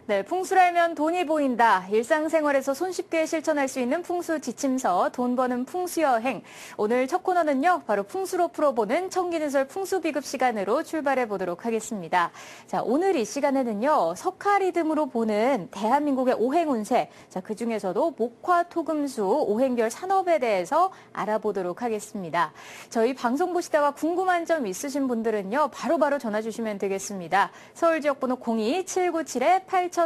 네, 풍수라면 돈이 보인다. 일상생활에서 손쉽게 실천할 수 있는 풍수 지침서, 돈 버는 풍수여행. 오늘 첫 코너는요, 바로 풍수로 풀어보는 청기누설 풍수비급 시간으로 출발해 보도록 하겠습니다. 자, 오늘 이 시간에는요, 석화리듬으로 보는 대한민국의 오행운세, 자, 그 중에서도 목화토금수 오행별 산업에 대해서 알아보도록 하겠습니다. 저희 방송 보시다가 궁금한 점 있으신 분들은요, 바로바로 전화 주시면 되겠습니다. 서울 지역번호 02-797-8100번입니다.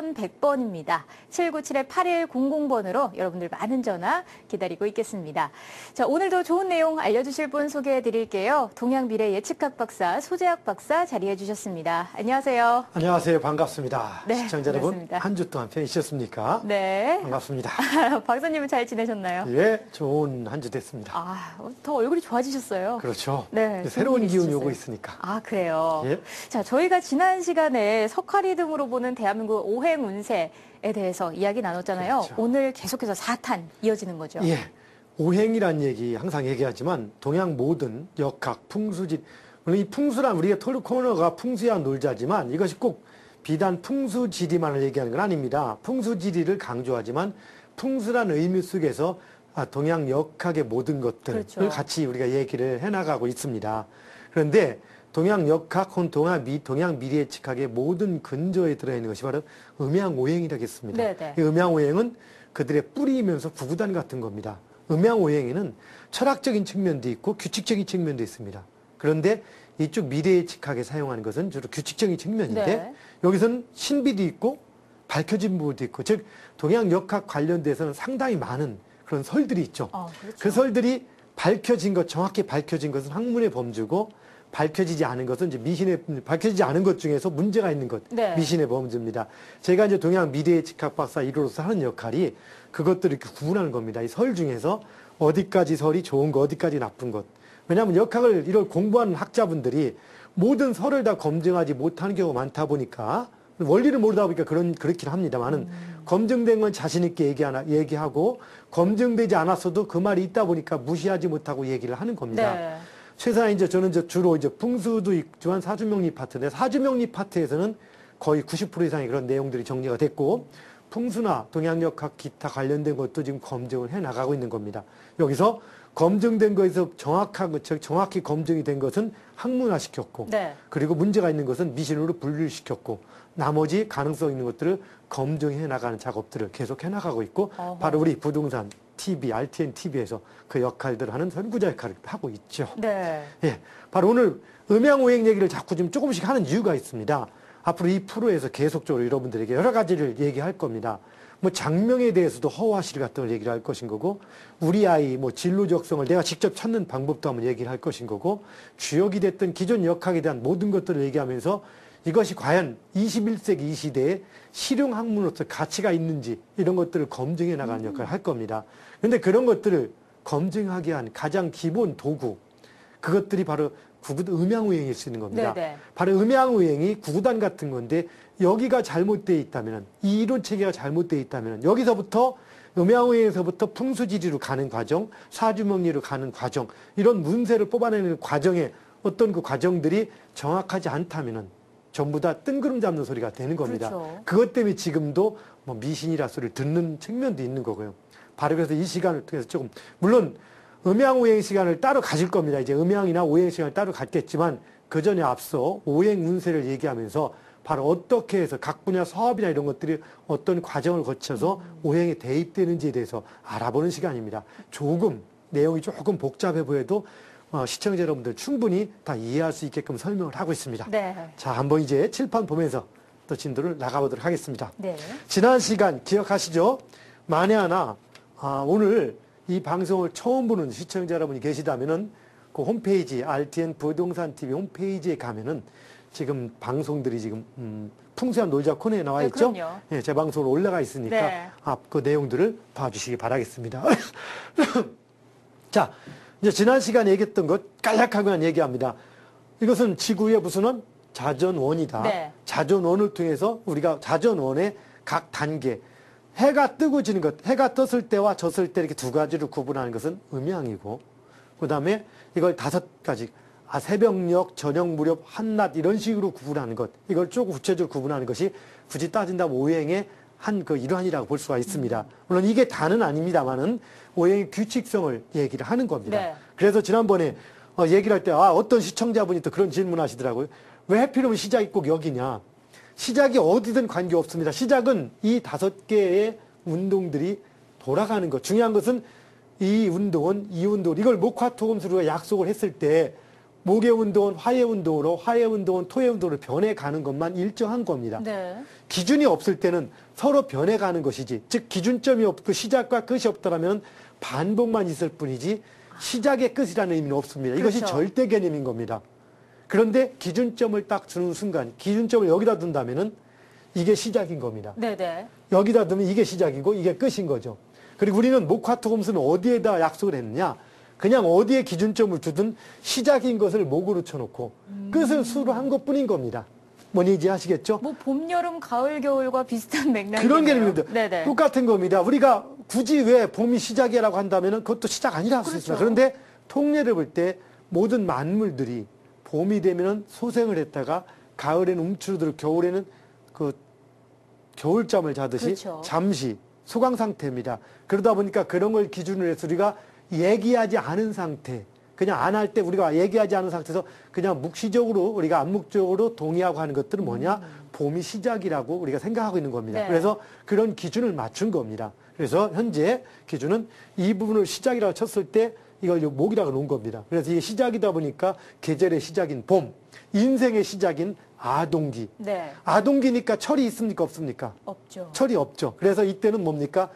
797-8100번으로 여러분들 많은 전화 기다리고 있겠습니다. 자, 오늘도 좋은 내용 알려주실 분 소개해 드릴게요. 동양미래 예측학 박사, 소재학 박사 자리해 주셨습니다. 안녕하세요. 안녕하세요. 반갑습니다. 네, 시청자 여러분, 반갑습니다. 한 주 동안 편히셨습니까? 네. 반갑습니다. 박사님은 잘 지내셨나요? 예, 좋은 한 주 됐습니다. 아, 더 얼굴이 좋아지셨어요. 그렇죠. 네, 새로운 기운이 있으셨어요. 오고 있으니까. 아, 그래요? 예. 자, 저희가 지난 시간에 석화리듬으로 보는 대한민국 오행 운세에 대해서 이야기 나눴잖아요. 그렇죠. 오늘 계속해서 4탄 이어지는 거죠. 예. 오행이란 얘기 항상 얘기하지만 동양 모든 역학, 풍수질, 물론 이 풍수란 우리가 토르 코너가 풍수야 놀자지만 이것이 꼭 비단 풍수지리만을 얘기하는 건 아닙니다. 풍수지리를 강조하지만 풍수란 의미 속에서 동양 역학의 모든 것들을 그렇죠. 같이 우리가 얘기를 해나가고 있습니다. 그런데 동양 역학 혹은 동양 미래예측학의 모든 근저에 들어있는 것이 바로 음양오행이라겠습니다. 네네. 이 음양오행은 그들의 뿌리이면서 구구단 같은 겁니다. 음양오행에는 철학적인 측면도 있고 규칙적인 측면도 있습니다. 그런데 이쪽 미래예측학에 사용하는 것은 주로 규칙적인 측면인데 네. 여기서는 신비도 있고 밝혀진 부분도 있고 즉 동양 역학 관련돼서는 상당히 많은 그런 설들이 있죠. 그렇죠. 그 설들이 밝혀진 것, 정확히 밝혀진 것은 학문의 범주고 밝혀지지 않은 것은 이제 밝혀지지 않은 것 중에서 문제가 있는 것, 네. 미신의 범주입니다. 제가 이제 동양 미래예측학 박사 1호로서 하는 역할이 그것들을 이렇게 구분하는 겁니다. 이 설 중에서 어디까지 설이 좋은 거, 어디까지 나쁜 것. 왜냐하면 역학을 이걸 공부하는 학자분들이 모든 설을 다 검증하지 못하는 경우가 많다 보니까 원리를 모르다 보니까 그렇긴 합니다만은 검증된 건 자신있게 얘기하고 검증되지 않았어도 그 말이 있다 보니까 무시하지 못하고 얘기를 하는 겁니다. 네. 최소한 저는 주로 풍수도 있지만 사주명리 파트인데 사주명리 파트에서는 거의 90% 이상의 그런 내용들이 정리가 됐고 풍수나 동양역학 기타 관련된 것도 지금 검증을 해 나가고 있는 겁니다. 여기서 검증된 것에서 정확히 검증이 된 것은 학문화시켰고 네. 그리고 문제가 있는 것은 미신으로 분류를 시켰고 나머지 가능성 있는 것들을 검증해 나가는 작업들을 계속 해 나가고 있고 어허. 바로 우리 부동산 TV, RTN TV에서 그 역할들을 하는 선구자 역할을 하고 있죠. 네. 예, 바로 오늘 음양오행 얘기를 자꾸 좀 조금씩 하는 이유가 있습니다. 앞으로 이 프로에서 계속적으로 여러분들에게 여러 가지를 얘기할 겁니다. 뭐 장명에 대해서도 허화실 같은 걸 얘기를 할 것인 거고 우리 아이 뭐 진로적성을 내가 직접 찾는 방법도 한번 얘기를 할 것인 거고 주역이 됐던 기존 역학에 대한 모든 것들을 얘기하면서 이것이 과연 21세기 이 시대에 실용학문으로서 가치가 있는지 이런 것들을 검증해 나가는 역할을 할 겁니다. 그런데 그런 것들을 검증하기 위한 가장 기본 도구 그것들이 바로 음양오행일 수 있는 겁니다. 네네. 바로 음양오행이 구구단 같은 건데 여기가 잘못되어 있다면 이 이론 체계가 잘못되어 있다면 여기서부터 음양오행에서부터 풍수지리로 가는 과정, 사주명리로 가는 과정 이런 문세를 뽑아내는 과정에 어떤 그 과정들이 정확하지 않다면은 전부 다 뜬구름 잡는 소리가 되는 겁니다. 그렇죠. 그것 때문에 지금도 뭐 미신이라 소리를 듣는 측면도 있는 거고요. 바로 그래서 이 시간을 통해서 조금 물론 음양오행 시간을 따로 가질 겁니다. 이제 음양이나 오행 시간을 따로 갖겠지만 그 전에 앞서 오행 운세를 얘기하면서 바로 어떻게 해서 각 분야 사업이나 이런 것들이 어떤 과정을 거쳐서 오행에 대입되는지에 대해서 알아보는 시간입니다. 내용이 조금 복잡해 보여도 시청자 여러분들 충분히 다 이해할 수 있게끔 설명을 하고 있습니다. 네. 자, 한번 이제 칠판 보면서 또 진도를 나가보도록 하겠습니다. 네. 지난 시간 기억하시죠? 만에 하나 오늘 이 방송을 처음 보는 시청자 여러분이 계시다면은 그 홈페이지 RTN 부동산 TV 홈페이지에 가면은 지금 방송들이 지금 풍수한 놀자 코너에 나와 네, 있죠? 그럼요. 예, 제 방송으로 올라가 있으니까 네. 그 내용들을 봐주시기 바라겠습니다. 자, 이제 지난 시간에 얘기했던 것 간략하게만 얘기합니다. 이것은 지구의 무슨 자전원이다. 네. 자전원을 통해서 우리가 자전원의 각 단계 해가 뜨고 지는 것, 해가 떴을 때와 졌을 때 이렇게 두 가지로 구분하는 것은 음양이고 그 다음에 이걸 5가지 새벽녘, 저녁 무렵, 한낮 이런 식으로 구분하는 것 이걸 조금 구체적으로 구분하는 것이 굳이 따진다면 오행의 한 그 일환이라고 볼 수가 있습니다. 물론 이게 다는 아닙니다만은 오행의 규칙성을 얘기를 하는 겁니다. 네. 그래서 지난번에 얘기를 할 때 어떤 시청자분이 또 그런 질문하시더라고요. 왜 하필이면 시작이 꼭 여기냐? 시작이 어디든 관계없습니다. 시작은 이 5개의 운동들이 돌아가는 것. 중요한 것은 이 운동은 이 운동, 이걸 목화토금수로 약속을 했을 때 목의 운동은 화의 운동으로, 화의 운동은 토의 운동으로 변해가는 것만 일정한 겁니다. 네. 기준이 없을 때는 서로 변해가는 것이지, 즉 기준점이 없고 시작과 끝이 없더라면 반복만 있을 뿐이지 시작의 끝이라는 의미는 없습니다. 이것이 그렇죠. 절대 개념인 겁니다. 그런데 기준점을 딱 주는 순간, 기준점을 여기다 둔다면은 이게 시작인 겁니다. 네네. 여기다 두면 이게 시작이고 이게 끝인 거죠. 그리고 우리는 목화토금수는 어디에다 약속을 했느냐? 그냥 어디에 기준점을 두든 시작인 것을 목으로 쳐놓고 끝을 수로 한 것뿐인 겁니다. 뭔지 아시겠죠? 뭐 봄, 여름, 가을, 겨울과 비슷한 맥락이네요. 그런 개념입니다. 네네. 똑같은 겁니다. 우리가 굳이 왜 봄이 시작이라고 한다면 그것도 시작 아니라고 할 수 있습니다. 그렇죠. 그런데 통례를 볼 때 모든 만물들이 봄이 되면 소생을 했다가 가을에는 움츠러들고 겨울에는 그 겨울잠을 자듯이 그렇죠. 잠시 소강 상태입니다. 그러다 보니까 그런 걸 기준으로 해서 우리가 얘기하지 않은 상태, 그냥 안 할 때 우리가 얘기하지 않은 상태에서 그냥 묵시적으로 우리가 암묵적으로 동의하고 하는 것들은 뭐냐? 봄이 시작이라고 우리가 생각하고 있는 겁니다. 네. 그래서 그런 기준을 맞춘 겁니다. 그래서 현재 기준은 이 부분을 시작이라고 쳤을 때 이걸 목이라고 놓은 겁니다. 그래서 이게 시작이다 보니까 계절의 시작인 봄, 인생의 시작인 아동기. 네. 아동기니까 철이 있습니까? 없습니까? 없죠. 철이 없죠. 그래서 이때는 뭡니까?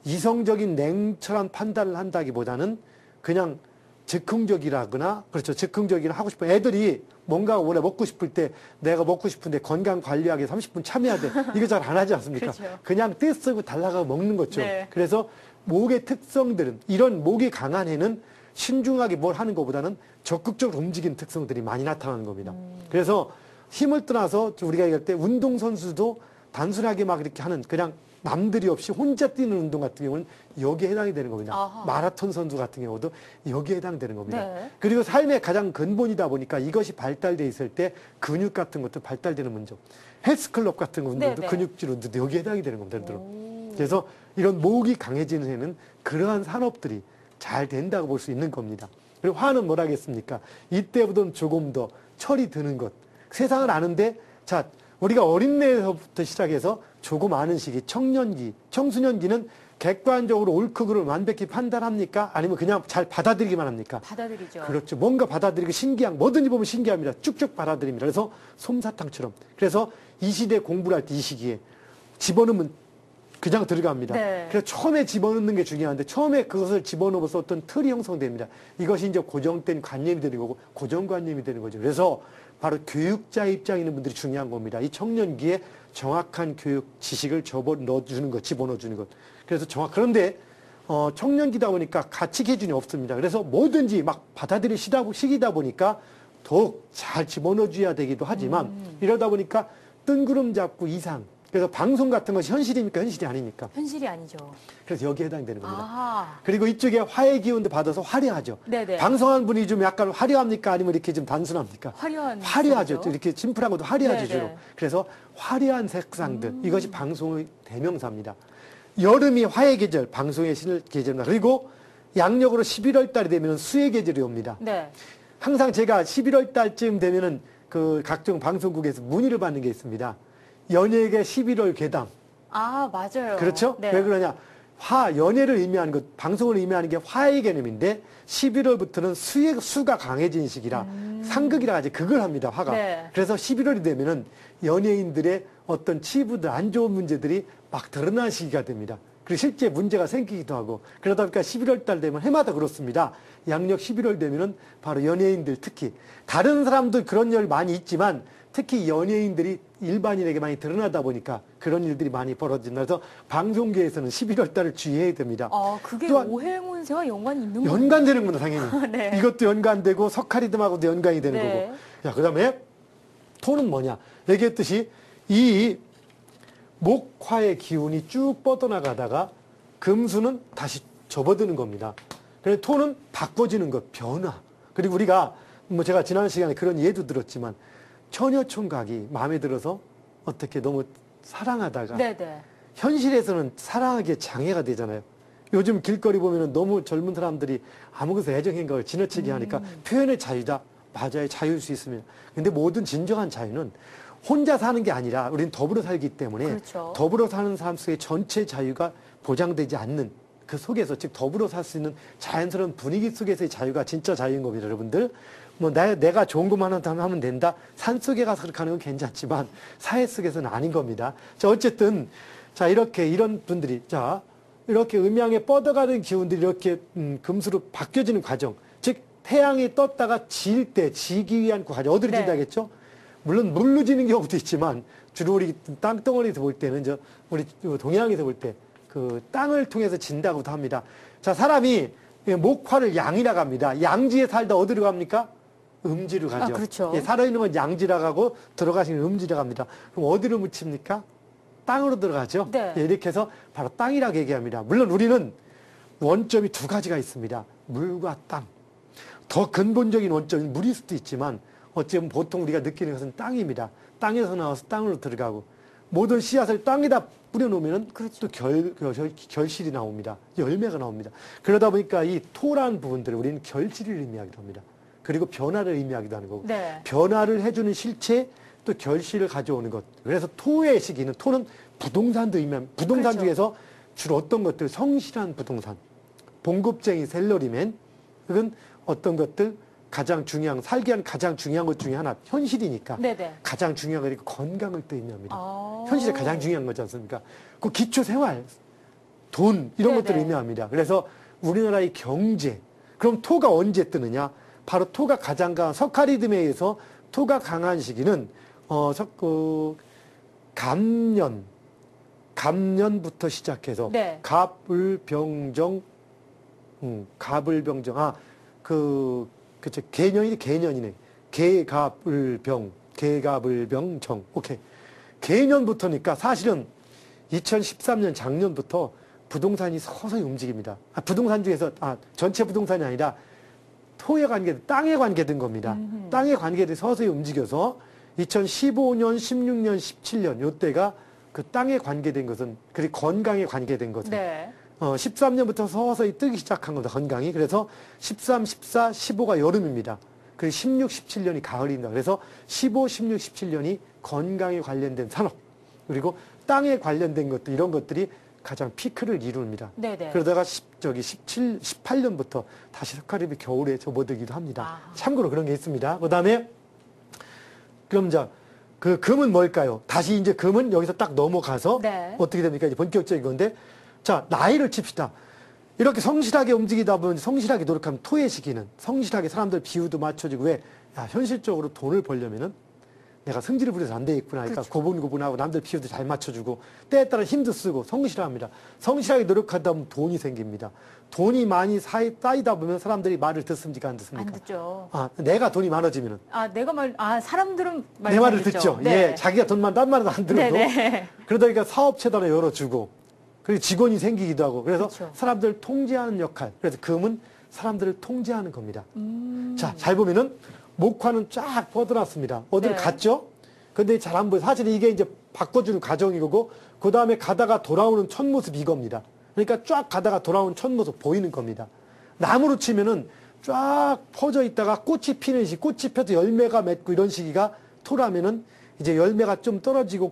이성적인 냉철한 판단을 한다기보다는 그냥 즉흥적이라거나, 그렇죠. 즉흥적이라 하고 싶은 애들이 뭔가 원래 먹고 싶을 때 내가 먹고 싶은데 건강 관리하기 30분 참여해야 돼. 이거 잘 안 하지 않습니까? 그렇죠. 그냥 떼 쓰고 달라가 먹는 거죠. 네. 그래서 목의 특성들은, 이런 목이 강한 애는 신중하게 뭘 하는 것보다는 적극적으로 움직이는 특성들이 많이 나타나는 겁니다. 그래서 힘을 떠나서 우리가 얘기할 때 운동선수도 단순하게 막 이렇게 하는 그냥 남들이 없이 혼자 뛰는 운동 같은 경우는 여기에 해당이 되는 겁니다. 아하. 마라톤 선수 같은 경우도 여기에 해당되는 겁니다. 네. 그리고 삶의 가장 근본이다 보니까 이것이 발달돼 있을 때 근육 같은 것도 발달되는 문제. 헬스클럽 같은 운동도 네네. 근육질 운동도 여기에 해당이 되는 겁니다. 예를 들어. 그래서 이런 목이 강해지는 해는 그러한 산업들이 잘 된다고 볼 수 있는 겁니다. 그리고 화는 뭘 하겠습니까? 이때보다는 조금 더 철이 드는 것. 세상을 아는데, 자, 우리가 어린애에서부터 시작해서 조금 아는 시기, 청년기, 청소년기는 객관적으로 옳고 그름을 완벽히 판단합니까? 아니면 그냥 잘 받아들이기만 합니까? 받아들이죠. 그렇죠. 뭔가 받아들이고 신기한, 뭐든지 보면 신기합니다. 쭉쭉 받아들입니다. 그래서 솜사탕처럼. 그래서 이 시대 공부를 할 때 이 시기에 집어넣으면 그냥 들어갑니다. 네. 그래서 처음에 집어넣는 게 중요한데 처음에 그것을 집어넣어서 어떤 틀이 형성됩니다. 이것이 이제 고정된 관념이 되는 거고 고정관념이 되는 거죠. 그래서 바로 교육자 입장에 있는 분들이 중요한 겁니다. 이 청년기에 정확한 교육 지식을 넣어주는 것, 집어넣어주는 것. 그래서 그런데 청년기다 보니까 가치 기준이 없습니다. 그래서 뭐든지 막 받아들일 시기다 보니까 더욱 잘 집어넣어줘야 되기도 하지만 이러다 보니까 뜬구름 잡고 이상. 그래서 방송 같은 것이 현실입니까? 현실이 아닙니까? 현실이 아니죠. 그래서 여기에 해당되는 겁니다. 아하. 그리고 이쪽에 화의 기운도 받아서 화려하죠. 네네. 방송한 분이 좀 약간 화려합니까? 아니면 이렇게 좀 단순합니까? 화려하죠. 색이죠. 이렇게 심플한 것도 화려하죠, 네네. 주로. 그래서 화려한 색상들, 이것이 방송의 대명사입니다. 여름이 화의 계절, 방송의 신을 계절입니다. 그리고 양력으로 11월 달이 되면 수의 계절이 옵니다. 네. 항상 제가 11월 달쯤 되면은 그 각종 방송국에서 문의를 받는 게 있습니다. 연예계 11월 괴담. 아, 맞아요. 그렇죠? 네. 왜 그러냐? 연예를 의미하는 것, 방송을 의미하는 게 화의 개념인데 11월부터는 수가 강해진 시기라 상극이라 하지 그걸 합니다, 화가. 네. 그래서 11월이 되면은 연예인들의 어떤 치부들, 안 좋은 문제들이 막 드러나는 시기가 됩니다. 그리고 실제 문제가 생기기도 하고 그러다 보니까 11월 달 되면 해마다 그렇습니다. 양력 11월 되면은 바로 연예인들 특히 다른 사람도 그런 일 많이 있지만 특히 연예인들이 일반인에게 많이 드러나다 보니까 그런 일들이 많이 벌어진다. 그래서 방송계에서는 11월 달을 주의해야 됩니다. 그게 또한 오행운세와 연관이 있는 거예요? 연관되는구나, 당연히. 네. 이것도 연관되고 석가리듬하고도 연관이 되는 네. 거고. 자, 그 다음에 토는 뭐냐. 얘기했듯이 이 목화의 기운이 쭉 뻗어나가다가 금수는 다시 접어드는 겁니다. 그래서 토는 바꿔지는 것, 변화. 그리고 우리가 뭐 제가 지난 시간에 그런 예도 들었지만 처녀총각이 마음에 들어서 어떻게 너무 사랑하다가 네네. 현실에서는 사랑하기에 장애가 되잖아요. 요즘 길거리 보면은 너무 젊은 사람들이 아무 것에 애정 행각을 지나치게 하니까 표현의 자유다. 맞아요. 자유일 수 있습니다. 근데 모든 진정한 자유는 혼자 사는 게 아니라 우리는 더불어 살기 때문에 그렇죠. 더불어 사는 삶 속에 전체 자유가 보장되지 않는 그 속에서 즉 더불어 살 수 있는 자연스러운 분위기 속에서의 자유가 진짜 자유인 겁니다, 여러분들. 뭐 내가 좋은 것만 하면 된다. 산 속에 가서 그렇게 하는 건 괜찮지만 사회 속에서는 아닌 겁니다. 자, 어쨌든 자 이렇게 이런 분들이 자 이렇게 음양에 뻗어가는 기운들이 이렇게 금수로 바뀌어지는 과정. 즉 태양이 떴다가 질 때 지기 위한 과정. 어디로 네. 진다겠죠? 물론 물로 지는 경우도 있지만 주로 우리 땅덩어리에서 볼 때는 우리 동양에서 볼 때 그 땅을 통해서 진다고도 합니다. 자, 사람이 목화를 양이라고 합니다. 양지에 살다 어디로 갑니까? 음지로 가죠. 아, 그렇죠. 예, 살아있는 건 양지라고 하고 들어가시는 음지라고 합니다. 그럼 어디로 묻힙니까? 땅으로 들어가죠. 네. 예, 이렇게 해서 바로 땅이라고 얘기합니다. 물론 우리는 원점이 두 가지가 있습니다. 물과 땅. 더 근본적인 원점은 물일 수도 있지만 어쩌면 보통 우리가 느끼는 것은 땅입니다. 땅에서 나와서 땅으로 들어가고 모든 씨앗을 땅에다 뿌려놓으면 그렇죠. 또 결실이 나옵니다. 열매가 나옵니다. 그러다 보니까 이 토라는 부분들을 우리는 결실을 의미하기도 합니다. 그리고 변화를 의미하기도 하는 거고 네. 변화를 해주는 실체 또 결실을 가져오는 것. 그래서 토의 시기는 토는 부동산도 의미합니다. 부동산 그렇죠. 중에서 주로 어떤 것들 성실한 부동산, 봉급쟁이 샐러리맨 그건 어떤 것들 가장 중요한 살기 위한 가장 중요한 것 중에 하나 현실이니까 네네. 가장 중요한 거니까 건강을 또 의미합니다. 아. 현실에 가장 중요한 거지 않습니까? 그 기초 생활, 돈 이런 네네. 것들을 의미합니다. 그래서 우리나라의 경제 그럼 토가 언제 뜨느냐? 바로 토가 가장 강한 석가리즘에 의해서 토가 강한 시기는 갑년부터 시작해서 네. 갑을병정 그쵸 개년이네. 개갑을병정. 오케이. 개년부터니까 사실은 2013년 작년부터 부동산이 서서히 움직입니다. 부동산 중에서 전체 부동산이 아니라 토에 관계된 땅에 관계된 겁니다. 땅에 관계된 서서히 움직여서 2015년, 16년, 17년 요때가 그 땅에 관계된 것은 그리고 건강에 관계된 것은 네. 13년부터 서서히 뜨기 시작한 겁니다. 건강이. 그래서 13, 14, 15가 여름입니다. 그리고 16, 17년이 가을입니다. 그래서 15, 16, 17년이 건강에 관련된 산업 그리고 땅에 관련된 것들 이런 것들이 가장 피크를 이룹니다. 네네. 그러다가 18년부터 다시 석가래비 겨울에 접어들기도 합니다. 아. 참고로 그런 게 있습니다. 그다음에 그럼 그 금은 뭘까요? 다시 이제 금은 여기서 딱 넘어가서 네. 어떻게 됩니까? 이제 본격적인 건데 자 나이를 칩시다. 이렇게 성실하게 움직이다 보면 성실하게 노력하면 토의 시기는 성실하게 사람들 비유도 맞춰주고 왜 현실적으로 돈을 벌려면은 내가 성질을 부려서 안 되겠구나 하니까 그렇죠. 고분고분하고 남들 비유도 잘 맞춰주고 때에 따라 힘도 쓰고 성실합니다. 성실하게 노력하다 보면 돈이 생깁니다. 돈이 많이 쌓이다 보면 사람들이 말을 듣습니까 안 듣습니까? 안 듣죠. 내가 돈이 많아지면은 사람들은 내 말을 듣죠. 네. 예, 자기가 돈만 딴 말은 안 들어도 네네. 그러다 보니까 사업체도 하나 열어주고 그리고 직원이 생기기도 하고 그래서 그렇죠. 사람들을 통제하는 역할. 그래서 금은 사람들을 통제하는 겁니다. 음. 자, 잘 보면은 목화는 쫙 뻗어놨습니다. 어디를 네. 갔죠? 근데 잘 안 보여. 사실 이게 이제 바꿔주는 과정이고 그 다음에 가다가 돌아오는 첫 모습 이겁니다. 그러니까 쫙 가다가 돌아오는 첫 모습 보이는 겁니다. 나무로 치면은 쫙 퍼져 있다가 꽃이 피는 시, 꽃이 펴서 열매가 맺고 이런 시기가 토라면은 이제 열매가 좀 떨어지고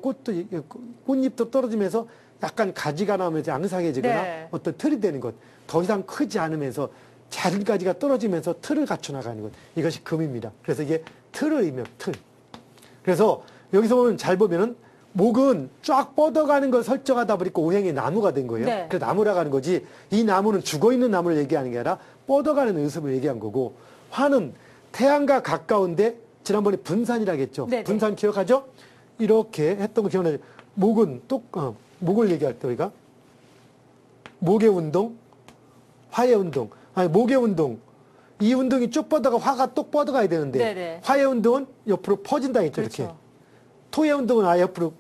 꽃잎도 떨어지면서 약간 가지가 나오면서 앙상해지거나 네. 어떤 틀이 되는 것. 더 이상 크지 않으면서 작은 가지가 떨어지면서 틀을 갖춰 나가는 것. 이것이 금입니다. 그래서 이게 틀을 의미해요. 틀. 그래서 여기서 보면 잘 보면은 목은 쫙 뻗어가는 걸 설정하다 보니까 오행의 나무가 된 거예요. 네. 그래서 나무라고 하는 거지 이 나무는 죽어있는 나무를 얘기하는 게 아니라 뻗어가는 의습을 얘기한 거고 화는 태양과 가까운데 지난번에 분산이라고 했죠. 네네. 분산 기억하죠? 이렇게 했던 거 기억나죠? 목은 목을 얘기할 때 우리가 목의 운동, 화의 운동. 목의 운동. 이 운동이 쭉 뻗어가 화가 똑 뻗어가야 되는데 네네. 화의 운동은 옆으로 퍼진다 했죠. 그렇죠. 이렇게. 토의 운동은 아예 옆으로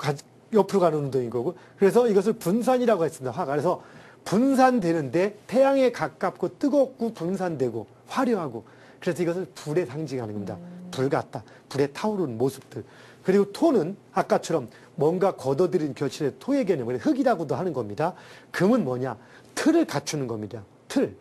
가는 운동인 거고 그래서 이것을 분산이라고 했습니다. 화가. 그래서 분산되는데 태양에 가깝고 뜨겁고 분산되고 화려하고 그래서 이것을 불에 상징하는 겁니다. 불 같다. 불에 타오르는 모습들. 그리고 토는 아까처럼 뭔가 걷어들인 결실의 토의 개념, 흙이라고도 하는 겁니다. 금은 뭐냐? 틀을 갖추는 겁니다. 틀.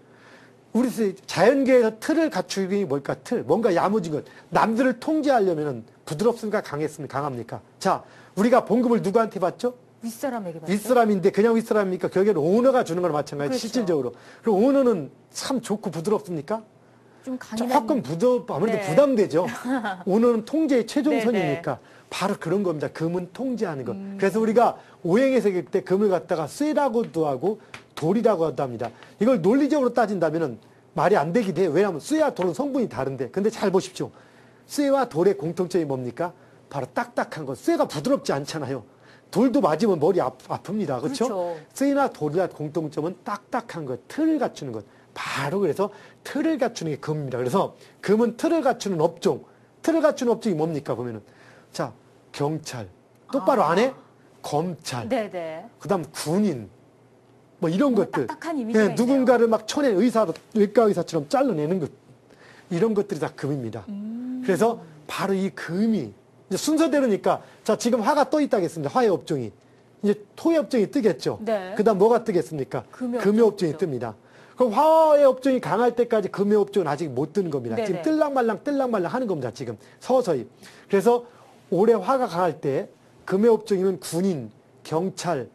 우리 자연계에서 틀을 갖추기 뭘까? 틀. 뭔가 야무진 것. 남들을 통제하려면 부드럽습니까? 강했습니까? 강합니까? 자, 우리가 봉급을 누구한테 받죠? 윗사람에게 받죠. 윗사람인데 그냥 윗사람입니까? 결국에는 오너가 주는 거랑 마찬가지. 그렇죠. 실질적으로. 그럼 오너는 참 좋고 부드럽습니까? 좀 강인한. 조금 아무래도 네. 부담되죠. 오너는 통제의 최종선이니까. 네, 바로 그런 겁니다. 금은 통제하는 것. 그래서 우리가 오행에서 얘기할 때 금을 갖다가 쇠라고도 하고 돌이라고 합니다. 이걸 논리적으로 따진다면 말이 안 되기도 해요. 왜냐하면 쇠와 돌은 성분이 다른데. 근데 잘 보십시오. 쇠와 돌의 공통점이 뭡니까? 바로 딱딱한 것. 쇠가 부드럽지 않잖아요. 돌도 맞으면 머리 아픕니다. 그렇죠? 그렇죠. 쇠나 돌이나 공통점은 딱딱한 것, 틀을 갖추는 것. 바로 그래서 틀을 갖추는 게 금입니다. 그래서 금은 틀을 갖추는 업종. 틀을 갖추는 업종이 뭡니까? 보면은. 자, 경찰. 똑바로 안 해? 검찰. 네네. 그 다음 군인. 뭐 이런 것들. 딱딱한 이미지가 있네요. 누군가를 막 쳐낸 외과 의사처럼 잘라내는 것. 이런 것들이 다 금입니다. 그래서 바로 이 금이 이제 순서대로니까 자, 지금 화가 떠 있다겠습니다. 화의 업종이. 이제 토의 업종이 뜨겠죠. 네. 그 다음 뭐가 뜨겠습니까? 금의 업종이 업종이죠. 뜹니다. 그럼 화의 업종이 강할 때까지 금의 업종은 아직 못 뜨는 겁니다. 네네. 지금 뜰랑말랑 하는 겁니다. 지금 서서히. 그래서 올해 화가 강할 때 금의 업종이면 군인, 경찰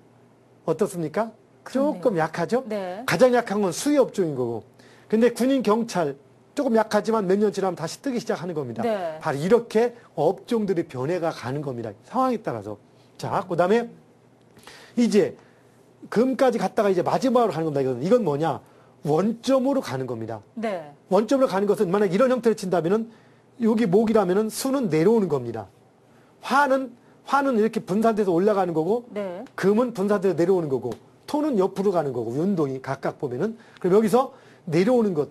어떻습니까? 그렇네요. 조금 약하죠? 네. 가장 약한 건 수의 업종인 거고. 근데 군인, 경찰 조금 약하지만 몇 년 지나면 다시 뜨기 시작하는 겁니다. 네. 바로 이렇게 업종들의 변해가 가는 겁니다. 상황에 따라서. 자, 그 다음에 이제 금까지 갔다가 이제 마지막으로 가는 겁니다. 이건 뭐냐? 원점으로 가는 겁니다. 네. 원점으로 가는 것은 만약 이런 형태를 친다면은 여기 목이라면은 수는 내려오는 겁니다. 화는 이렇게 분산돼서 올라가는 거고 네. 금은 분산돼서 내려오는 거고 토는 옆으로 가는 거고 운동이 각각 보면은 그럼 여기서 내려오는 것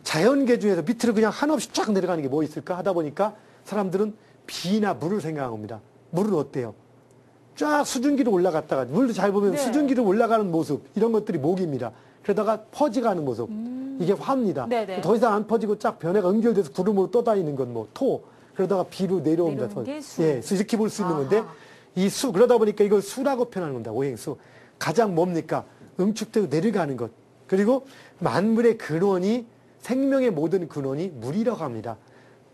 자연계 중에서 밑으로 그냥 한없이 쫙 내려가는 게 뭐 있을까 하다 보니까 사람들은 비나 물을 생각한 겁니다. 물은 어때요? 쫙 수증기로 올라갔다가 물도 잘 보면 네. 수증기로 올라가는 모습 이런 것들이 목입니다. 그러다가 퍼지가는 모습 이게 화입니다. 네네. 더 이상 안 퍼지고 쫙 변해가 응결돼서 구름으로 떠다니는 건 뭐 토. 그러다가 비로 내려옵니다. 내려오는 게 수. 예, 이렇게 볼 수 있는 아하. 건데 이 수 그러다 보니까 이걸 수라고 표현하는 겁니다. 오행수. 가장 뭡니까? 응축되고 내려가는 것. 그리고 만물의 근원이 생명의 모든 근원이 물이라고 합니다.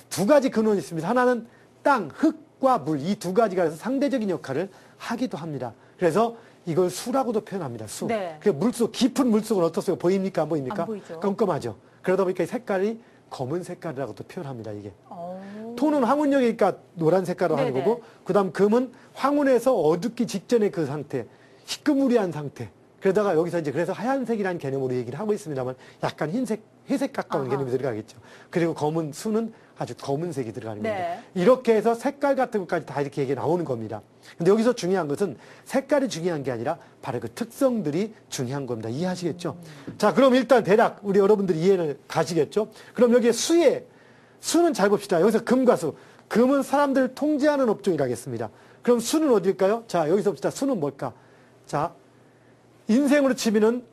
두 가지 근원이 있습니다. 하나는 땅, 흙과 물 이 두 가지가 해서 상대적인 역할을 하기도 합니다. 그래서 이걸 수라고도 표현합니다. 수. 네. 그 물속 깊은 물속은 어떻습니까? 보입니까? 안 보입니까? 안 보이죠. 껌껌하죠. 그러다 보니까 이 색깔이 검은 색깔이라고도 표현합니다. 이게. 오. 토는 황혼역이니까 노란 색깔로 하는 네네. 거고, 그 다음 금은 황혼에서 어둡기 직전의 그 상태, 희끄무리한 상태. 그러다가 여기서 이제 그래서 하얀색이라는 개념으로 얘기를 하고 있습니다만 약간 흰색, 회색 가까운 아하. 개념이 들어가겠죠. 그리고 검은 수는 아주 검은색이 들어가는 겁니다. 네. 이렇게 해서 색깔 같은 것까지 다 이렇게 얘기 나오는 겁니다. 근데 여기서 중요한 것은 색깔이 중요한 게 아니라 바로 그 특성들이 중요한 겁니다. 이해하시겠죠? 자, 그럼 일단 대략 우리 여러분들이 이해를 가시겠죠? 그럼 여기에 수는 잘 봅시다. 여기서 금과 수. 금은 사람들을 통제하는 업종이라겠습니다. 그럼 수는 어딜까요? 자, 여기서 봅시다. 수는 뭘까? 자, 인생으로 치면은,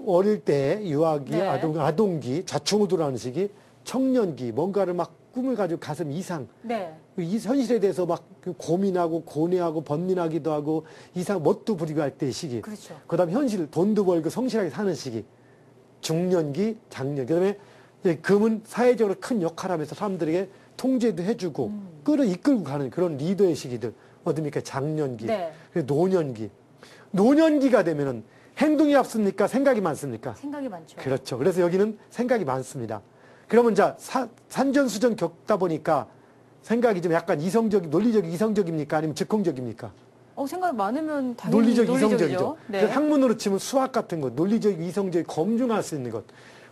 어릴 때 유아기, 네. 아동기, 좌충우돌하는 시기, 청년기, 뭔가를 막 꿈을 가지고 가슴 이상, 네. 이 현실에 대해서 막 고민하고 고뇌하고 번민하기도 하고 이상 멋도 부리고 할 때의 시기. 그렇죠. 그 다음 현실, 돈도 벌고 성실하게 사는 시기. 중년기, 장년. 그 다음에 금은 사회적으로 큰 역할을 하면서 사람들에게 통제도 해주고 이끌고 가는 그런 리더의 시기들. 어딥니까? 장년기. 네. 그리고 노년기. 노년기가 되면은 행동이 앞섭니까? 생각이 많습니까? 생각이 많죠. 그렇죠. 그래서 여기는 생각이 많습니다. 그러면 산전수전 겪다 보니까 생각이 좀 약간 논리적 이성적입니까? 아니면 즉흥적입니까? 생각이 많으면 당연히 논리적 논리적이죠. 이성적이죠. 네. 그래서 학문으로 치면 수학 같은 것, 논리적 이성적 검증할 수 있는 것.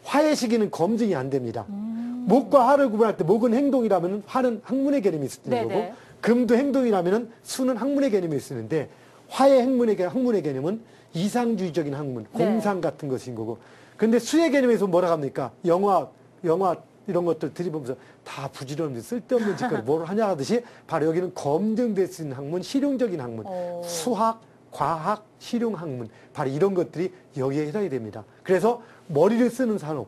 화의 시기는 검증이 안 됩니다. 목과 화를 구분할 때 목은 행동이라면 화는 학문의 개념이 있을 수 있는 네네. 거고 금도 행동이라면 수는 학문의 개념이 있을 수 있는데 화의 학문의 개념은 이상주의적인 학문, 네. 공상 같은 것인 거고 근데 수의 개념에서 뭐라 합니까? 영화 이런 것들 들이보면서 다 부질없는 쓸데없는 짓거리 뭘 하냐 하듯이 바로 여기는 검증될 수 있는 학문, 실용적인 학문, 수학, 과학, 실용 학문 바로 이런 것들이 여기에 해당이 됩니다. 그래서 머리를 쓰는 산업,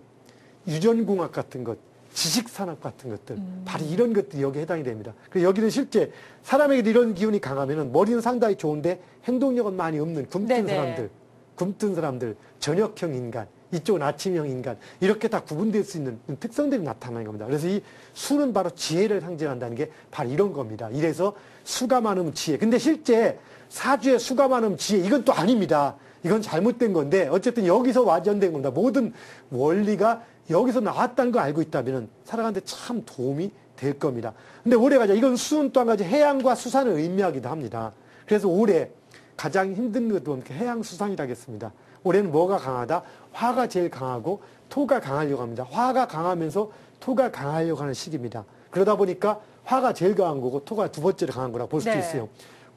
유전공학 같은 것 지식산업 같은 것들, 바로 이런 것들이 여기에 해당이 됩니다. 그래서 여기는 실제 사람에게도 이런 기운이 강하면은 머리는 상당히 좋은데 행동력은 많이 없는 굼뜬 사람들, 저녁형 인간, 이쪽은 아침형 인간, 이렇게 다 구분될 수 있는 특성들이 나타나는 겁니다. 그래서 이 수는 바로 지혜를 상징한다는 게 바로 이런 겁니다. 이래서 수가 많으면 지혜. 근데 실제 사주에 수가 많으면 지혜, 이건 또 아닙니다. 이건 잘못된 건데, 어쨌든 여기서 와전된 겁니다. 모든 원리가 여기서 나왔다는 걸 알고 있다면 살아가는데 참 도움이 될 겁니다. 근데 올해 가자, 이건 수는 또 한 가지 해양과 수산을 의미하기도 합니다. 그래서 올해 가장 힘든 것도 해양수산이라겠습니다. 올해는 뭐가 강하다? 화가 제일 강하고 토가 강하려고 합니다. 화가 강하면서 토가 강하려고 하는 시기입니다. 그러다 보니까 화가 제일 강한 거고 토가 두 번째로 강한 거라고 볼 수도 있어요.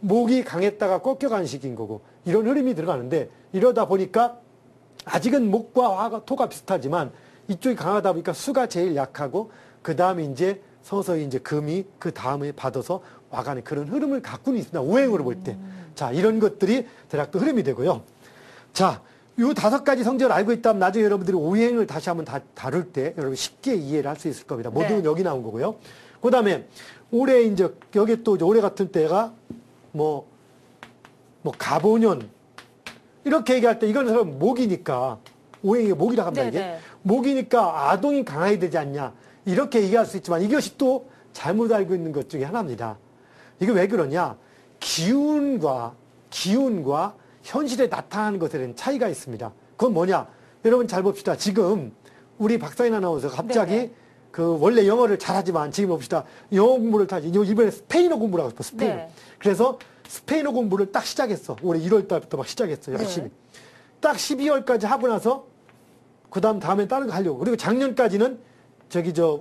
목이 강했다가 꺾여가는 시기인 거고 이런 흐름이 들어가는데, 이러다 보니까 아직은 목과 화가 토가 비슷하지만 이쪽이 강하다 보니까 수가 제일 약하고 그 다음에 이제 서서히 이제 금이 그 다음에 받아서 와가는 그런 흐름을 갖고는 있습니다. 오행으로 볼 때. 자, 이런 것들이 대략 또 흐름이 되고요. 자, 요 5가지 성질을 알고 있다면 나중에 여러분들이 오행을 다시 한번 다룰 때 여러분 쉽게 이해를 할 수 있을 겁니다. 모두는 여기 나온 거고요. 그 다음에 올해 이제 여기 또 올해 같은 때가 뭐 갑오년 이렇게 얘기할 때 이건 사람 목이니까 오행이 목이라 합니다. 이게 목이니까 아동이 강해야 되지 않냐 이렇게 얘기할 수 있지만 이것이 또 잘못 알고 있는 것 중에 하나입니다. 이게 왜 그러냐? 기운과 현실에 나타나는 것에 대한 차이가 있습니다. 그건 뭐냐? 여러분 잘 봅시다. 지금 우리 박사인 아나운서가 갑자기 그 원래 영어를 잘하지만 지금 봅시다. 영어 공부를 이번에 스페인어 공부를 하고 싶어. 스페인어. 그래서 스페인어 공부를 딱 시작했어. 올해 1월 달부터 막 시작했어. 열심히. 딱 12월까지 하고 나서 다음엔 다른 거 하려고. 그리고 작년까지는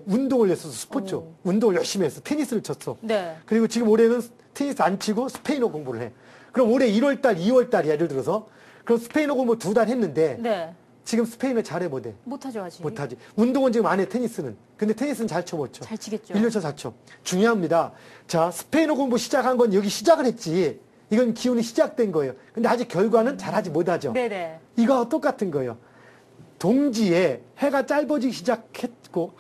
운동을 했었어. 스포츠. 운동을 열심히 했어. 테니스를 쳤어. 그리고 지금 올해는 테니스 안 치고 스페인어 공부를 해. 그럼 올해 1월달, 2월달 예를 들어서 그럼 스페인어 공부 2달 했는데 지금 스페인어 잘해보대. 못하죠, 아직. 못하지. 운동은 지금 안 해, 테니스는. 근데 테니스는 잘 쳐 못 쳐. 잘 치겠죠. 1년 쳐 잘 쳐. 중요합니다. 자, 스페인어 공부 시작한 건 여기 시작을 했지. 이건 기운이 시작된 거예요. 근데 아직 결과는 잘하지 못하죠. 이거와 똑같은 거예요. 동지에 해가 짧아지기 시작했고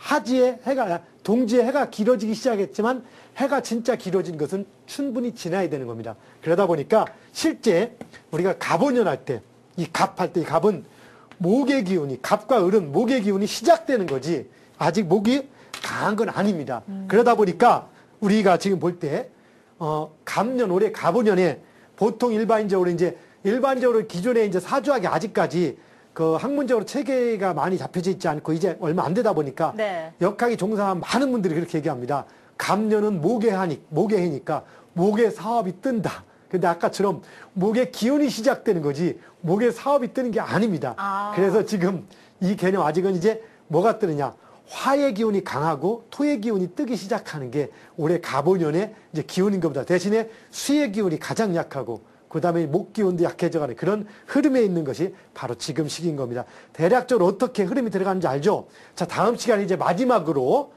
동지에 해가 길어지기 시작했지만 해가 진짜 길어진 것은 충분히 지나야 되는 겁니다. 그러다 보니까 실제 우리가 갑오년 할 때 이 갑은 목의 기운이 갑과 을은 목의 기운이 시작되는 거지 아직 목이 강한 건 아닙니다. 그러다 보니까 우리가 지금 볼 때 갑년 올해 갑오년에 보통 일반적으로 기존에 이제 사주학이 아직까지 그 학문적으로 체계가 많이 잡혀져 있지 않고 이제 얼마 안 되다 보니까 역학이 종사한 많은 분들이 그렇게 얘기합니다. 갑년은 목의 해니까 목의 사업이 뜬다. 근데 아까처럼 목의 기운이 시작되는 거지 목의 사업이 뜨는 게 아닙니다. 그래서 지금 이 개념 아직은 이제 뭐가 뜨느냐? 화의 기운이 강하고 토의 기운이 뜨기 시작하는 게 올해 갑오년의 이제 기운인 겁니다. 대신에 수의 기운이 가장 약하고 그 다음에 목 기운도 약해져가는 그런 흐름에 있는 것이 바로 지금 시기인 겁니다. 대략적으로 어떻게 흐름이 들어가는지 알죠? 자, 다음 시간에 이제 마지막으로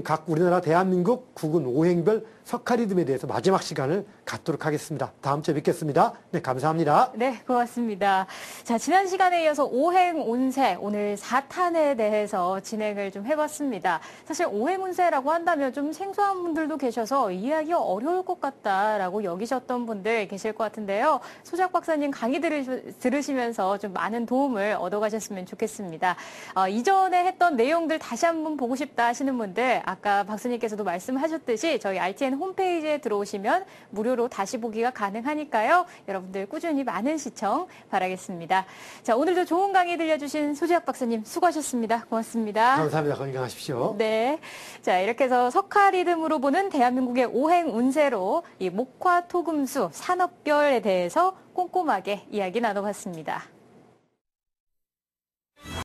각 우리나라 대한민국 국은 오행별 석가리즘에 대해서 마지막 시간을 갖도록 하겠습니다. 다음 주에 뵙겠습니다. 네, 감사합니다. 네, 고맙습니다. 자, 지난 시간에 이어서 오행 운세, 오늘 4탄에 대해서 진행을 좀 해봤습니다. 사실 오행 운세라고 한다면 좀 생소한 분들도 계셔서 이해하기 어려울 것 같다라고 여기셨던 분들 계실 것 같은데요. 소작 박사님 강의 들으시면서 좀 많은 도움을 얻어가셨으면 좋겠습니다. 이전에 했던 내용들 다시 한번 보고 싶다 하시는 분들, 아까 박사님께서도 말씀하셨듯이 저희 RTN 홈페이지에 들어오시면 무료로 다시 보기가 가능하니까요. 여러분들 꾸준히 많은 시청 바라겠습니다. 자, 오늘도 좋은 강의 들려주신 소지학 박사님 수고하셨습니다. 고맙습니다. 감사합니다. 건강하십시오. 네. 자, 이렇게 해서 석가리듬으로 보는 대한민국의 오행 운세로 이 목화, 토, 금, 수 산업별에 대해서 꼼꼼하게 이야기 나눠봤습니다.